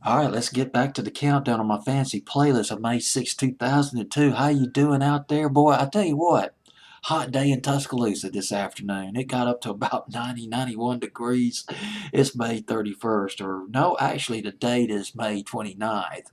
All right, let's get back to the countdown on my fancy playlist of May 6, 2002. How you doing out there, boy? I tell you what, hot day in Tuscaloosa this afternoon. It got up to about 90, 91 degrees. It's May 31st, or no, actually the date is May 29th.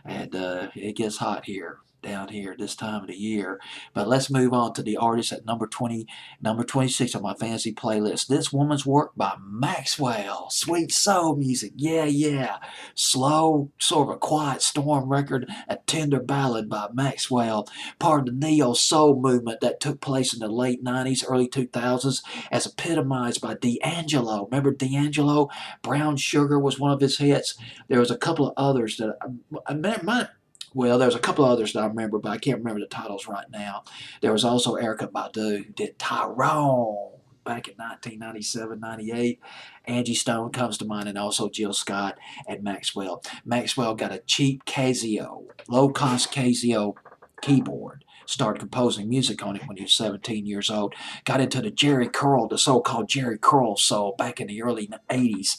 And it gets hot here down here this time of the year. But let's move on to the artist at number 26 on my fancy playlist. This woman's work by Maxwell. Sweet soul music. Yeah, yeah. Slow, sort of a quiet storm record, a tender ballad by Maxwell, part of the neo soul movement that took place in the late 90s, early 2000s, as epitomized by D'Angelo. Remember D'Angelo? Brown Sugar was one of his hits. There was a couple of others that well, there's a couple of others that I remember, but I can't remember the titles right now. There was also Erica Badu who did Tyrone back in 1997, 98. Angie Stone comes to mind, and also Jill Scott and Maxwell. Maxwell got a cheap Casio, low-cost Casio keyboard. Started composing music on it when he was 17 years old. Got into the so-called Jerry Curl soul back in the early 80s.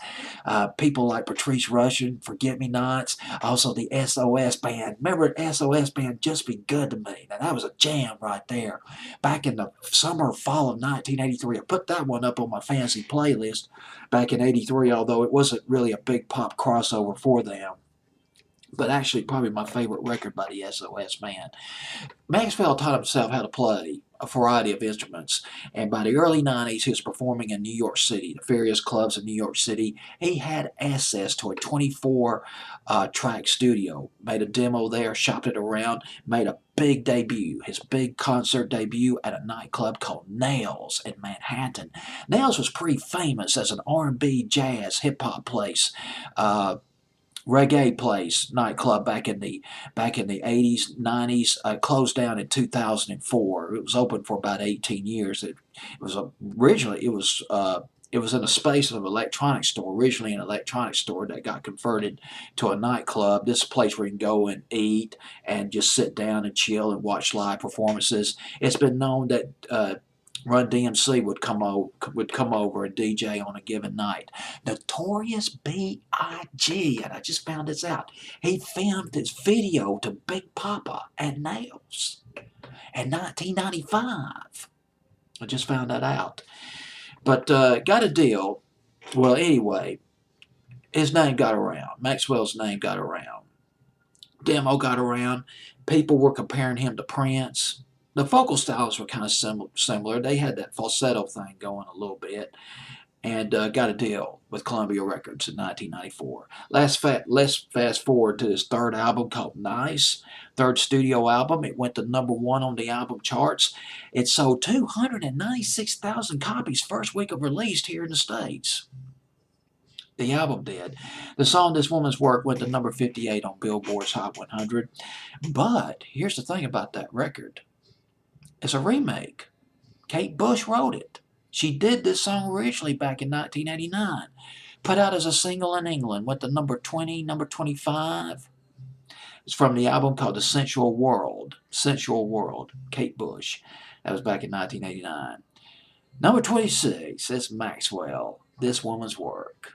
People like Patrice Rushen, Forget Me Nots, also the SOS Band. Remember SOS Band, Just Be Good to Me? Now that was a jam right there. Back in the summer, fall of 1983. I put that one up on my fancy playlist back in 83, although it wasn't really a big pop crossover for them. But actually, probably my favorite record by the SOS Band. Maxwell taught himself how to play a variety of instruments, and by the early 90s, he was performing in New York City, the various clubs in New York City. He had access to a 24 track studio, made a demo there, shopped it around, made a big debut, his big concert debut at a nightclub called Nails in Manhattan. Nails was pretty famous as an R&B, jazz, hip-hop place. Reggae place nightclub back in the 80s, 90s. Closed down in 2004. It was open for about 18 years. It was originally it was in a space of an electronics store, originally an electronics store that got converted to a nightclub. This is a place where you can go and eat and just sit down and chill and watch live performances. It's been known that Run DMC would come over and DJ on a given night. Notorious B.I.G., and I just found this out. He filmed his video to Big Papa at Nails in 1995. I just found that out. But got a deal. Well, anyway, his name got around. Maxwell's name got around. Demo got around. People were comparing him to Prince. The vocal styles were kind of similar. They had that falsetto thing going a little bit, and got a deal with Columbia Records in 1994. Let's fast forward to his third album called Nice, third studio album. It went to #1 on the album charts. It sold 296,000 copies first week of release here in the States. The album did. The song This Woman's Work went to number 58 on Billboard's Hot 100. But here's the thing about that record. It's a remake. Kate Bush wrote it. She did this song originally back in 1989. Put out as a single in England, went to number 20, number 25. It's from the album called The Sensual World. Sensual World, Kate Bush. That was back in 1989. Number 26 is Maxwell, This Woman's Work.